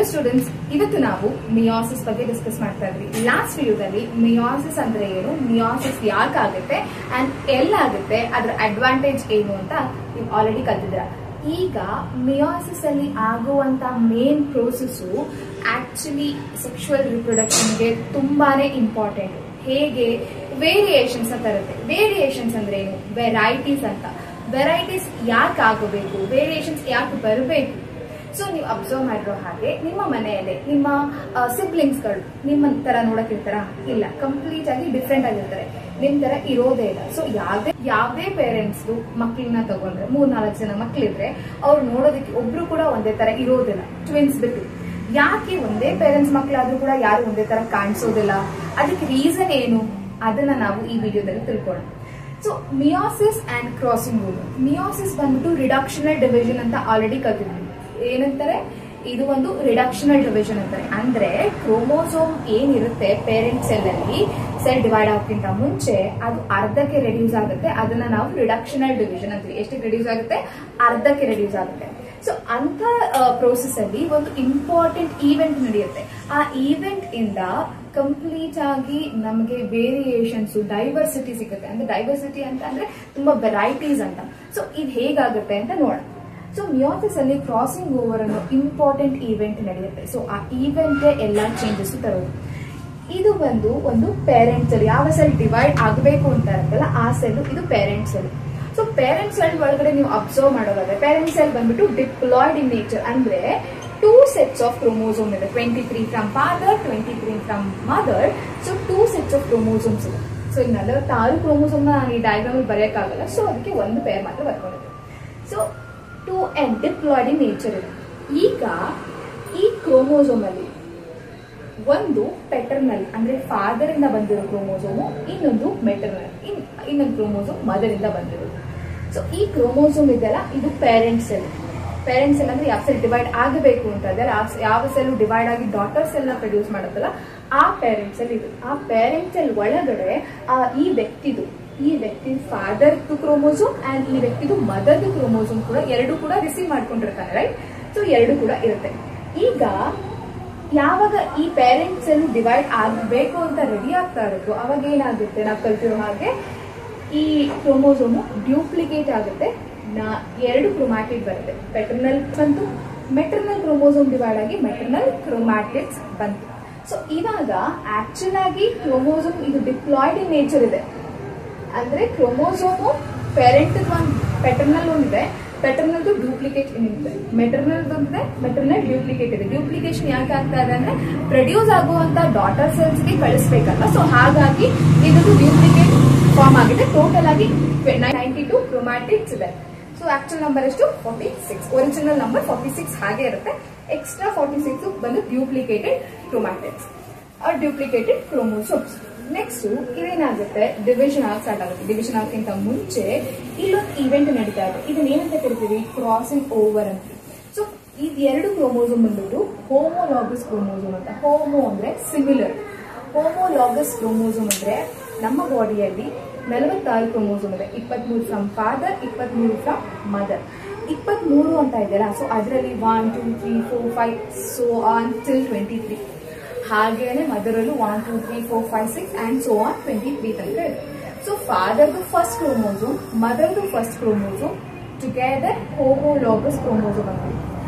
Students, ಇವತ್ತು ನಾವು ಮಿಯಾಸಿಸ್ ಬಗ್ಗೆ ಡಿಸ್ಕಸ್ ಮಾಡ್ತಾ ಇದ್ವಿ. ಲಾಸ್ಟ್ ವಿಡಿಯೋದಲ್ಲಿ ಮಿಯಾಸಿಸ್ ಅಂದ್ರೆ ಏನು, ಮಿಯಾಸಿಸ್ ಯಾಕಾಗುತ್ತೆ ಅಂಡ್ ಎಲ್ಲಾಗುತ್ತೆ, ಅದರ ಅಡ್ವಾಂಟೇಜ್ ಏನು ಅಂತ ನೀವು ಆಲ್ರೆಡಿ ಕಲ್ತಿದ್ದೀರಾ. ಈಗ ಮಿಯಾಸಿಸ್ ಅಲ್ಲಿ ಆಗುವಂತ ಮೇನ್ ಪ್ರೋಸೆಸ್ ಆಕ್ಚುಲಿ ಸೆಕ್ಷುವಲ್ ರಿಪ್ರೊಡಕ್ಷನ್ಗೆ ತುಂಬಾನೇ ಇಂಪಾರ್ಟೆಂಟ್. ಹೇಗೆ ವೇರಿಯೇಷನ್ಸ್ ತರುತ್ತೆ. ವೇರಿಯೇಷನ್ಸ್ ಅಂದ್ರೆ ಏನು, ವೆರೈಟೀಸ್ ಅಂತ. ವೆರೈಟೀಸ್ ಯಾಕೆ ಆಗಬೇಕು, ವೇರಿಯೇಷನ್ಸ್ ಯಾಕೆ ಬರಬೇಕು. ಸೊ ನೀವು ಅಬ್ಸರ್ವ್ ಮಾಡಿರೋ ಹಾಗೆ ನಿಮ್ಮ ಮನೆಯಲ್ಲಿ ನಿಮ್ಮ ಸಿಬ್ಲಿಂಗ್ಸ್ಗಳು ನಿಮ್ಮ ತರ ನೋಡಕ್ಕಿರ್ತಾರ? ಇಲ್ಲ, ಕಂಪ್ಲೀಟ್ ಆಗಿ ಡಿಫ್ರೆಂಟ್ ಆಗಿರ್ತಾರೆ, ನಿಮ್ ತರ ಇರೋದೇ ಇಲ್ಲ. ಸೊ ಯಾವ್ದೇ ಪೇರೆಂಟ್ಸ್ ಮಕ್ಳನ್ನ ತಗೊಂಡ್ರೆ 3-4 ಜನ ಮಕ್ಳಿದ್ರೆ ಅವ್ರು ನೋಡೋದಕ್ಕೆ ಒಬ್ರು ಕೂಡ ಒಂದೇ ತರ ಇರೋದಿಲ್ಲ, ಟ್ವಿನ್ಸ್ ಬಿಟ್ಟು. ಯಾಕೆ ಒಂದೇ ಪೇರೆಂಟ್ಸ್ ಮಕ್ಳಾದ್ರೂ ಕೂಡ ಯಾರು ಒಂದೇ ತರ ಕಾಣಿಸೋದಿಲ್ಲ? ಅದಕ್ಕೆ ರೀಸನ್ ಏನು, ಅದನ್ನ ನಾವು ಈ ವಿಡಿಯೋದಲ್ಲಿ ತಿಳ್ಕೊಳ್ಳೋಣ. So meiosis and crossing over. Meiosis ಬಂದ್ಬಿಟ್ಟು ರಿಡಕ್ಷನಲ್ ಡಿವಿಷನ್ ಅಂತ ಆಲ್ರೆಡಿ ಕಲ್ತಿದ್ವಿ. ಏನಂತಾರೆ, ಇದು ಒಂದು ರಿಡಕ್ಷನಲ್ ಡಿವಿಷನ್ ಅಂತಾರೆ. ಅಂದ್ರೆ ಕ್ರೋಮೋಸೋಮ್ ಏನಿರುತ್ತೆ ಪೇರೆಂಟ್ ಸೆಲ್ ಅಲ್ಲಿ, ಸೆಲ್ ಡಿವೈಡ್ ಆಗೋಕ್ಕಿಂತ ಮುಂಚೆ ಅದು ಅರ್ಧಕ್ಕೆ ರೆಡ್ಯೂಸ್ ಆಗುತ್ತೆ. ಅದನ್ನ ನಾವು ರಿಡಕ್ಷನಲ್ ಡಿವಿಷನ್ ಅಂತೀವಿ. ಎಷ್ಟಕ್ಕೆ ರೆಡ್ಯೂಸ್ ಆಗುತ್ತೆ? ಅರ್ಧಕ್ಕೆ ರೆಡ್ಯೂಸ್ ಆಗುತ್ತೆ. ಸೊ ಅಂತ ಪ್ರೋಸೆಸ್ ಅಲ್ಲಿ ಒಂದು ಇಂಪಾರ್ಟೆಂಟ್ ಈವೆಂಟ್ ನಡೆಯುತ್ತೆ. ಆ ಈವೆಂಟ್ ಇಂದ ಕಂಪ್ಲೀಟ್ ಆಗಿ ನಮಗೆ ವೇರಿಯೇಷನ್ಸ್, ಡೈವರ್ಸಿಟಿ ಸಿಗುತ್ತೆ. ಅಂದ್ರೆ ಡೈವರ್ಸಿಟಿ ಅಂತ ಅಂದ್ರೆ ತುಂಬಾ ವೆರೈಟೀಸ್ ಅಂತ. ಸೊ ಇದು ಹೇಗಾಗುತ್ತೆ ಅಂತ ನೋಡೋಣ. ಸೊ ಮಿಯಾಸಿಸ್ ಅಲ್ಲಿ ಕ್ರಾಸಿಂಗ್ ಓವರ್ ಅನ್ನೋ ಇಂಪಾರ್ಟೆಂಟ್ ಈವೆಂಟ್ ನಡೆಯುತ್ತೆ. ಸೊ ಆ ಈವೆಂಟ್ ಎಲ್ಲಾ ಚೇಂಜಸ್ ತರೋದು. ಇದು ಒಂದು ಪೇರೆಂಟ್ ಸೆಲ್. ಯಾವ ಸೆಲ್ ಡಿವೈಡ್ ಆಗಬೇಕು ಅಂತ ಇರುತ್ತಲ್ಲ ಆ ಸೆಲ್, ಇದು parent cell. So parent cell ಒಳಗಡೆ ನೀವು ಅಬ್ಸರ್ವ್ ಮಾಡೋದಾದ್ರೆ, ಪೇರೆಂಟ್ ಸೆಲ್ ಬಂದ್ಬಿಟ್ಟು ಡಿಪ್ಲಾಯ್ಡ್ ಇನ್ ನೇಚರ್. ಅಂದ್ರೆ 2 sets of chromosome ಇದೆ. 23 from father, 23 from mother. So 2 sets of chromosomes ಇದೆ. ಸೊ ಈ 46 ಕ್ರೋಮೋಸೋಮ್ ನಾನು ಈ ಡಯಾಗ್ರಾಮ್ ಅಲ್ಲಿ ಬರೆಯಕ್ಕಾಗಲ್ಲ. ಸೊ ಅದಕ್ಕೆ ಒಂದು ಪೇರ್ ಮಾತ್ರ ಬರ್ಕೊಂಡಿದೆ. So 2n diploid in nature ಇದೆ. ಈಗ ಈ ಕ್ರೋಮೋಸೋಮ್ ಅಲ್ಲಿ ಒಂದು ಪೆಟರ್ನಲ್ ಅಂದ್ರೆ ಫಾದರ್ ಇಂದ ಬಂದಿರೋ ಕ್ರೋಮೋಸೋಮು, ಇನ್ನೊಂದು ಮೆಟರ್ನಲ್, ಇನ್ನೊಂದು ಕ್ರೋಮೋಸೋಮ್ ಮದರ್ ಇಂದ ಬಂದಿರೋದು. ಸೊ ಈ ಕ್ರೋಮೋಸೋಮ್ ಇದೆಲ್ಲ, ಇದು ಪೇರೆಂಟ್ ಸೆಲ್. ಪೇರೆಂಟ್ ಸೆಲ್ ಅಂದ್ರೆ ಯಾವ ಸೆಲ್ ಡಿವೈಡ್ ಆಗಬೇಕು ಅಂತ ಇದ್ದಾರೆ, ಯಾವ ಸೆಲ್ ಡಿವೈಡ್ ಆಗಿ ಡಾಟರ್ ಸೆಲ್ ನ ಪ್ರೊಡ್ಯೂಸ್ ಮಾಡುತ್ತಲ್ಲ ಆ ಪೇರೆಂಟ್ ಸೆಲ್ ಇದು. ಆ ಪೇರೆಂಟ್ ಸೆಲ್ ಒಳಗಡೆ ಈ ವ್ಯಕ್ತಿ ಫಾದರ್ ಕ್ರೋಮೋಸೋಮ್ ಅಂಡ್ ಈ ವ್ಯಕ್ತಿದು ಮದರ್ ಕ್ರೋಮೋಸೋಮ್ ಕೂಡ ಎರಡು ಕೂಡ ರಿಸೀವ್ ಮಾಡ್ಕೊಂಡಿರ್ತಾರೆ, ರೈಟ್? ಸೊ ಎರಡು ಕೂಡ ಇರುತ್ತೆ. ಈಗ ಯಾವಾಗ ಈ ಪೇರೆಂಟ್ ಸೆಲ್ ಡಿವೈಡ್ ಆಗಬೇಕು ಅಂತ ರೆಡಿ ಆಗ್ತಾ ಇರೋದು, ಅವಾಗ ಏನಾಗುತ್ತೆ, ನಾವು ಕಲ್ತಿರೋ ಹಾಗೆ ಈ ಕ್ರೋಮೋಸೋಮು ಡ್ಯೂಪ್ಲಿಕೇಟ್ ಆಗುತ್ತೆ. 2 ಕ್ರೋಮ್ಯಾಟಿಡ್ ಬರುತ್ತೆ. ಪೆಟರ್ನಲ್ ಬಂತು, ಮೆಟರ್ನಲ್ ಕ್ರೋಮೋಸೋಮ್ ಡಿವೈಡ್ ಆಗಿ ಮೆಟರ್ನಲ್ ಕ್ರೋಮ್ಯಾಟಿಡ್ಸ್ ಬಂತು. ಸೊ ಇವಾಗ ಆಕ್ಚುಲ್ ಆಗಿ ಕ್ರೋಮೋಸೋಮ್ ಇದು ಡಿಪ್ಲಾಯ್ಡ್ ಇನ್ ನೇಚರ್ ಇದೆ. ಅಂದ್ರೆ ಕ್ರೋಮೋಸೋಮು ಪೇರೆಂಟ್ ಒಂದು ಪೆಟರ್ನಲ್ ಒಂದಿದೆ, ಪೆಟರ್ನಲ್ ಡೂಪ್ಲಿಕೇಟ್ ಇದೆ, ಮೆಟರ್ನಲ್ ಒಂದಿದೆ, ಮೆಟರ್ನಲ್ ಡ್ಯೂಪ್ಲಿಕೇಟ್ ಇದೆ. ಡ್ಯೂಪ್ಲಿಕೇಶನ್ ಯಾಕೆ ಆಗ್ತಾ ಇದೆ ಅಂದ್ರೆ ಪ್ರೊಡ್ಯೂಸ್ ಆಗುವಂತ ಡಾಟರ್ ಸೆಲ್ಸ್ ಗೆ ಕಳಿಸ್ಬೇಕಲ್ಲ. ಸೊ ಹಾಗಾಗಿ ಇದೊಂದು ಡ್ಯೂಪ್ಲಿಕೇಟ್ ಫಾರ್ಮ್ ಆಗಿದೆ. ಟೋಟಲ್ ಆಗಿ 92 ಕ್ರೋಮ್ಯಾಟಿಡ್ಸ್ ಇದೆ. ಸೊ ಆಕ್ಚುಲ್ ನಂಬರ್ ಎಷ್ಟು? 46. ಒರಿಜಿನಲ್ ನಂಬರ್ 46 ಹಾಗೆ ಇರುತ್ತೆ. ಎಕ್ಸ್ಟ್ರಾ 46 ಬಂದು ಡ್ಯೂಪ್ಲಿಕೇಟೆಡ್ ಕ್ರೋಮ್ಯಾಟಿಡ್ಸ್ ಆರ್ ಡ್ಯೂಪ್ಲಿಕೇಟೆಡ್ ಕ್ರೋಮೋಸೋಮ್ಸ್. ನೆಕ್ಸ್ಟ್ ಇದೇನಾಗುತ್ತೆ, ಡಿವಿಷನ್ ಆಗಿ ಸ್ಟಾರ್ಟ್ ಆಗುತ್ತೆ. ಡಿವಿಷನ್ ಆಗಕ್ಕಿಂತ ಮುಂಚೆ ಇಲ್ಲೊಂದು ಈವೆಂಟ್ ನಡೀತಾ ಇದೆ. ಇದನ್ನ ಏನಂತ ಕರಿತೀವಿ? ಕ್ರಾಸಿಂಗ್ ಓವರ್ ಅಂತ. ಸೊ ಈ 2 ಕ್ರೋಮೋಸೋಮ್ ಬಂದ್ಬಿಟ್ಟು ಹೋಮೋಲಾಗಸ್ ಕ್ರೋಮೋಸೋಮ್ ಅಂತ. ಹೋಮೋ ಅಂದ್ರೆ ಸಿಮಿಲರ್, ಹೋಮೋಲಾಗಸ್ ಕ್ರೋಮೋಸೋಮ್ ಅಂದ್ರೆ ನಮ್ಮ ಬಾಡಿಯಲ್ಲಿ 46 ಕ್ರೋಮೋಸೋಮ್ ಇದೆ. 23 ಫ್ರಮ್ ಫಾದರ್, 23 ಫ್ರಮ್ ಮದರ್. 23 ಅಂತ ಇದೆಯಲ್ಲ, ಸೊ ಅದರಲ್ಲಿ 1, 2, 3, 4, 5 ಸೋ ಆನ್ ಟಿಲ್ 23. ಹಾಗೇನೆ ಮದರಲ್ಲೂ 1, 2, 3, 4, 5, 6 ಅಂಡ್ ಸೋ ಆನ್ 23 ತನಕ ಇದೆ. ಸೊ ಫಾದರ್ದು ಫಸ್ಟ್ ಕ್ರೋಮೋಸೋಮ್, ಮದರ್ದು first chromosome together homologous chromosome ಅಂತ.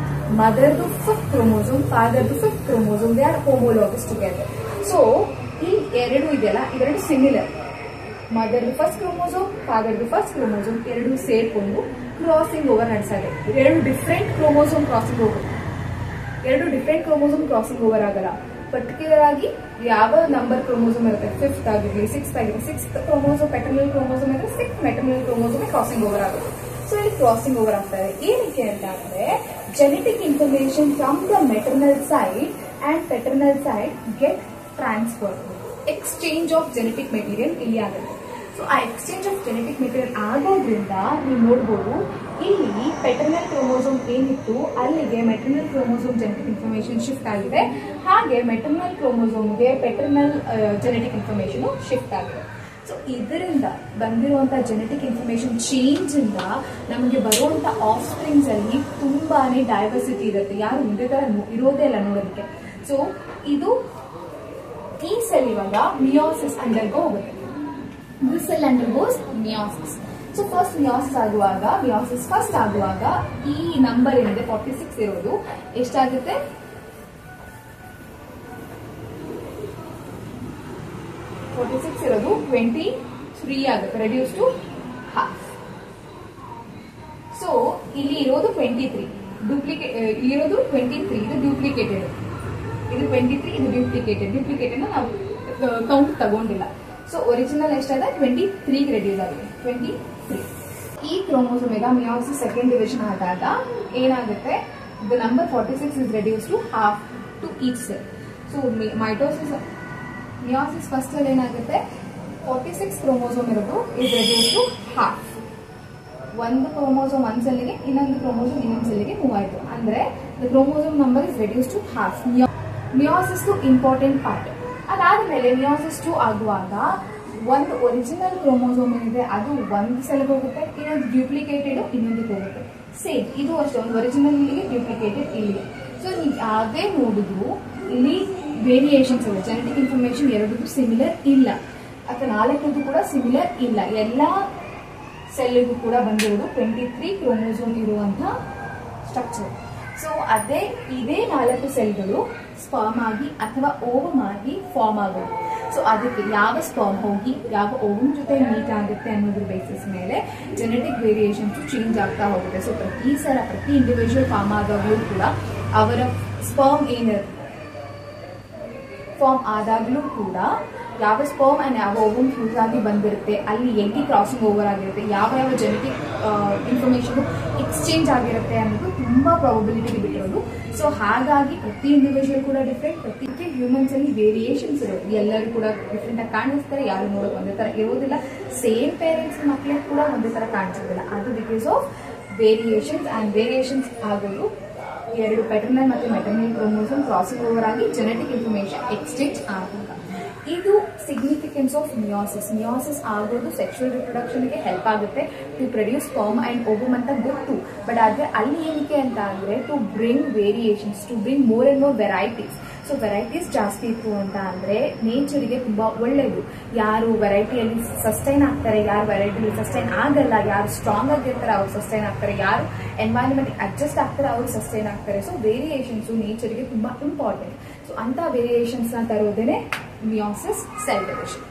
ಮದರ್ದು 5th ಕ್ರೋಮೋಸೋಮ್, ಫಾದರ್ದು 5th chromosome, they are homologous together. So ಈ ಎರಡು ಇದೆಯಲ್ಲ, ಇವೆರಡು ಸಿಮಿಲರ್. ಮದರ್ದು ಫಸ್ಟ್ ಕ್ರೋಮೋಸೋಮ್, ಫಾದರ್ದು ಫಸ್ಟ್ ಕ್ರೋಮೋಸೋಮ್ ಎರಡು ಸೇರ್ಕೊಂಡು ಕ್ರಾಸಿಂಗ್ ಓವರ್ ನಡೆಸಾಗ. 2 different chromosome crossing over, 2 different chromosome crossing over ಆಗಲ್ಲ. ಪರ್ಟಿಕ್ಯುಲರ್ ಆಗಿ ಯಾವ ನಂಬರ್ ಕ್ರೋಮೋಸೋಮ್ ಇರುತ್ತೆ, 5th ಆಗಿರಲಿ 6th ಆಗಿರಲಿ, 6th ಕ್ರೋಮೋಸೋಮ್ ಪೆಟರ್ನಲ್ ಕ್ರೋಮೋಸೋಮ್ ಇದ್ರೆ 6th maternal chromosome crossing over ಆಗುತ್ತೆ. ಸೊ ಇಲ್ಲಿ ಕ್ರಾಸಿಂಗ್ ಓವರ್ ಆಗ್ತಾರೆ. ಏನಕ್ಕೆ ಅಂತ ಅಂದ್ರೆ genetic information from the maternal side and paternal side get transfer. Exchange of genetic material ಇಲ್ಲಿ ಆಗುತ್ತೆ. ಸೊ ಆ ಎಕ್ಸ್ಚೇಂಜ್ ಆಫ್ ಜೆನೆಟಿಕ್ ಮೆಟೀರಿಯಲ್ ಆಗೋದ್ರಿಂದ ನೀವು ನೋಡಬಹುದು, ಇಲ್ಲಿ ಪೆಟರ್ನಲ್ ಕ್ರೋಮೋಸೋಮ್ ಏನಿತ್ತು ಅಲ್ಲಿಗೆ maternal chromosome genetic information shift ಆಗಿದೆ. ಹಾಗೆ ಮೆಟರ್ನಲ್ ಕ್ರೋಮೋಸೋಮ್ಗೆ ಪೆಟರ್ನಲ್ ಜೆನೆಟಿಕ್ ಇನ್ಫಾರ್ಮೇಶನ್ ಶಿಫ್ಟ್ ಆಗಿದೆ. ಸೊ ಇದರಿಂದ ಬಂದಿರುವಂತಹ ಜೆನೆಟಿಕ್ ಇನ್ಫಾರ್ಮೇಶನ್ ಚೇಂಜ್ ಇಂದ ನಮಗೆ ಬರುವಂತ ಆಫ್ ಸ್ಪ್ರಿಂಗ್ಸ್ ಅಲ್ಲಿ ತುಂಬಾನೇ ಡೈವರ್ಸಿಟಿ ಇರುತ್ತೆ, ಯಾರು ಒಂದೇ ತರ ಇರೋದೇ ಇಲ್ಲ ನೋಡೋದಕ್ಕೆ. ಸೊ ಇದು ಈ ಸೆಲ್ ಇವಾಗ ಮಿಯೋಸಿಸ್ ಅಂಡರ್ಗೋ ಹೋಗುತ್ತೆ. This cell undergoes meiosis. So first meiosis first ಆಗುವಾಗ ಈ ನಂಬರ್ ಏನಿದೆ 46 ಇರೋದು ಎಷ್ಟಾಗುತ್ತೆ, 46 ಇರೋದು 23 ಆಗುತ್ತೆ, ರೆಡ್ಯೂಸ್ ಟು ಹಾಫ್. ಸೊ ಇಲ್ಲಿ ಇರೋದು 23, ಇರೋದು 23, ಇದು ಡ್ಯೂಪ್ಲಿಕೇಟೆಡ್, ಇದು 23, ಇದು ಡ್ಯೂಪ್ಲಿಕೇಟೆಡ್ ನಾವು ಕೌಂಟ್ ತಗೊಂಡಿಲ್ಲ. ಸೊ ಒರಿಜಿನಲ್ ಎಷ್ಟಾದ 23 ರೆಡ್ಯೂಸ್ ಆಗಿದೆ, 23. ಈ ಕ್ರೋಮೋಸೋಮ್ ಈಗ ಮಿಯೋಸಿಸ್ ಸೆಕೆಂಡ್ ಡಿವಿಷನ್ ಆದಾಗ ಏನಾಗುತ್ತೆ, the number 46 is reduce to half to each cell. So meiosis first ಅಲ್ಲಿ ಏನಾಗುತ್ತೆ, 46 ಕ್ರೋಮೋಸೋಮ್ ಇರೋದು ಇಸ್ ರೆಡ್ಯೂಸ್ ಟು ಹಾಫ್. ಒಂದು ಕ್ರೋಮೋಸೋಮ್ ಒಂದ್ ಸೆಲ್ಗೆ, ಇನ್ನೊಂದು ಕ್ರೋಮೋಸೋಮ್ ಇನ್ನೊಂದು ಸೆಲ್ಗೆ ಮೂವ್ ಆಯ್ತು ಅಂದ್ರೆ the chromosome number is reduce to half. Meiosis two important part. ಅದಾದ್ಮೇಲೆ ಮಿಯೋಸಿಸ್ 2 ಆಗುವಾಗ ಒಂದು ಒರಿಜಿನಲ್ ಕ್ರೋಮೋಸೋಮ್ ಏನಿದೆ ಅದು ಒಂದು ಸೆಲ್ಗೆ ಹೋಗುತ್ತೆ, ಇನ್ನೊಂದು ಡ್ಯೂಪ್ಲಿಕೇಟೆಡ್ ಇನ್ನೊಂದಕ್ಕೆ ಹೋಗುತ್ತೆ. ಸೇಮ್ ಇದು ಅಷ್ಟೇ, ಒಂದು ಒರಿಜಿನಲ್ ಇಲ್ಲಿಗೆ, ಡ್ಯೂಪ್ಲಿಕೇಟೆಡ್ ಇಲ್ಲಿಗೆ. ಸೊ ನೀವು ಯಾವುದೇ ನೋಡಿದ್ರು ಇಲ್ಲಿ ವೇರಿಯೇಷನ್ಸ್ ಇದೆ. ಜೆನೆಟಿಕ್ ಇನ್ಫಾರ್ಮೇಶನ್ ಎರಡಕ್ಕೂ ಸಿಮಿಲರ್ ಇಲ್ಲ, ಅಥವಾ ನಾಲ್ಕದು ಕೂಡ ಸಿಮಿಲರ್ ಇಲ್ಲ. ಎಲ್ಲ ಸೆಲ್ಗೂ ಕೂಡ ಬಂದಿರೋದು 23 ಕ್ರೋಮೋಸೋಮ್ ಇರುವಂತ ಸ್ಟ್ರಕ್ಚರ್. ಸೊ ಇದೇ 4 ಸೆಲ್ಗಳು ಸ್ಪರ್ಮ್ ಆಗಿ ಅಥವಾ ಓವಮ್ ಆಗಿ ಫಾರ್ಮ್ ಆಗೋದು. ಸೊ ಅದಕ್ಕೆ ಯಾವ ಸ್ಪರ್ಮ್ ಹೋಗಿ ಯಾವ ಓವಮ್ ಜೊತೆ ಮೀಟ್ ಆಗುತ್ತೆ ಅನ್ನೋದ್ರ ಬೇಸಿಸ್ ಮೇಲೆ ಜೆನೆಟಿಕ್ ವೇರಿಯೇಷನ್ಸ್ ಚೇಂಜ್ ಆಗ್ತಾ ಹೋಗುತ್ತೆ. ಸೊ ಪ್ರತಿ ಇಂಡಿವಿಜುವಲ್ ಫಾರ್ಮ್ ಆದಾಗ್ಲೂ ಕೂಡ ಅವರ ಸ್ಪರ್ಮ್ ಫಾರ್ಮ್ ಆದಾಗ್ಲೂ ಕೂಡ ಯಾವ ಸ್ಪರ್ಮ್ ಅಂಡ್ ಯಾವ ಓವಮ್ ಫ್ಯೂಸ್ ಆಗಿ ಬಂದಿರುತ್ತೆ, ಅಲ್ಲಿ ಎಲ್ಲಿ ಕ್ರಾಸಿಂಗ್ ಓವರ್ ಆಗಿರುತ್ತೆ, ಯಾವ ಜೆನೆಟಿಕ್ ಇನ್ಫಾರ್ಮೇಶನ್ ಎಕ್ಸ್ಚೇಂಜ್ ಆಗಿರುತ್ತೆ ಅನ್ನೋದು ತುಂಬಾ ಪ್ರಾಬಬಿಲಿಟಿ ಬಿಟ್ಟಿರೋದು. ಸೊ ಹಾಗಾಗಿ ಪ್ರತಿ ಇಂಡಿವಿಜುವಲ್ ಕೂಡ ಡಿಫ್ರೆಂಟ್, ಪ್ರತಿ ಹ್ಯೂಮನ್ಸ್ ಅಲ್ಲಿ ವೇರಿಯೇಷನ್ಸ್ ಇರೋದು. ಎಲ್ಲರೂ ಕೂಡ ಡಿಫ್ರೆಂಟ್ ಆಗಿ ಕಾಣಿಸ್ತಾರೆ, ಯಾರು ನೋಡೋಕೆ ಒಂದೇ ತರ ಇರೋದಿಲ್ಲ. ಸೇಮ್ ಪೇರೆಂಟ್ಸ್ ಮಕ್ಕಳಿಗೆ ಕೂಡ ಒಂದೇ ತರ ಕಾಣಿಸೋದಿಲ್ಲ. ಅದು because of variations. And variations ಆಗೋದು ಎರಡು ಪೆಟರ್ನಲ್ ಮತ್ತು ಮೆಟರ್ನಲ್ ಕ್ರೋಮೋಸೋಮ್ ಕ್ರಾಸಿಂಗ್ ಓವರ್ ಆಗಿ ಜೆನೆಟಿಕ್ ಇನ್ಫಾರ್ಮೇಶನ್ ಎಕ್ಸ್ಚೇಂಜ್ ಆಗುವಾಗ. ಇದು ಸಿಗ್ನಿಫಿಕೆನ್ಸ್ ಆಫ್ ಮಿಯೋಸಿಸ್. ಮಿಯೋಸಿಸ್ ಆಗೋದು ಸೆಕ್ಷುವಲ್ ರಿಪ್ರೊಡಕ್ಷನ್ಗೆ ಹೆಲ್ಪ್ ಆಗುತ್ತೆ, to produce sperm and ovum ಅಂತ ಗೊತ್ತು. ಬಟ್ ಆದ್ರೆ ಅಲ್ಲಿ ಏನಕ್ಕೆ ಅಂತ ಅಂದ್ರೆ to bring variations, to bring more and more varieties. So varieties ಜಾಸ್ತಿ ಇತ್ತು ಅಂತ ಅಂದ್ರೆ ನೇಚರ್ಗೆ ತುಂಬಾ ಒಳ್ಳೇದು. ಯಾರು ವೆರೈಟಿಯಲ್ಲಿ ಸಸ್ಟೈನ್ ಆಗ್ತಾರೆ, ಯಾರು ವೆರೈಟಿಯಲ್ಲಿ ಸಸ್ಟೈನ್ ಆಗಲ್ಲ, ಯಾರು ಸ್ಟ್ರಾಂಗ್ ಆಗಿರ್ತಾರೆ ಅವ್ರು ಸಸ್ಟೈನ್ ಆಗ್ತಾರೆ, ಯಾರು ಎನ್ವೈರನ್ಮೆಂಟ್ ಅಡ್ಜಸ್ಟ್ ಆಗ್ತಾರೆ ಅವ್ರು ಸಸ್ಟೈನ್ ಆಗ್ತಾರೆ. ಸೊ ವೇರಿಯೇಷನ್ಸ್ ನೇಚರ್ಗೆ ತುಂಬಾ ಇಂಪಾರ್ಟೆಂಟ್. ಸೊ ಅಂತ ವೇರಿಯೇಷನ್ಸ್ ನ ತರೋದೇನೆ ಮಿಯೋಸಿಸ್ ಸೆಲ್ ಡಿವಿಷನ್.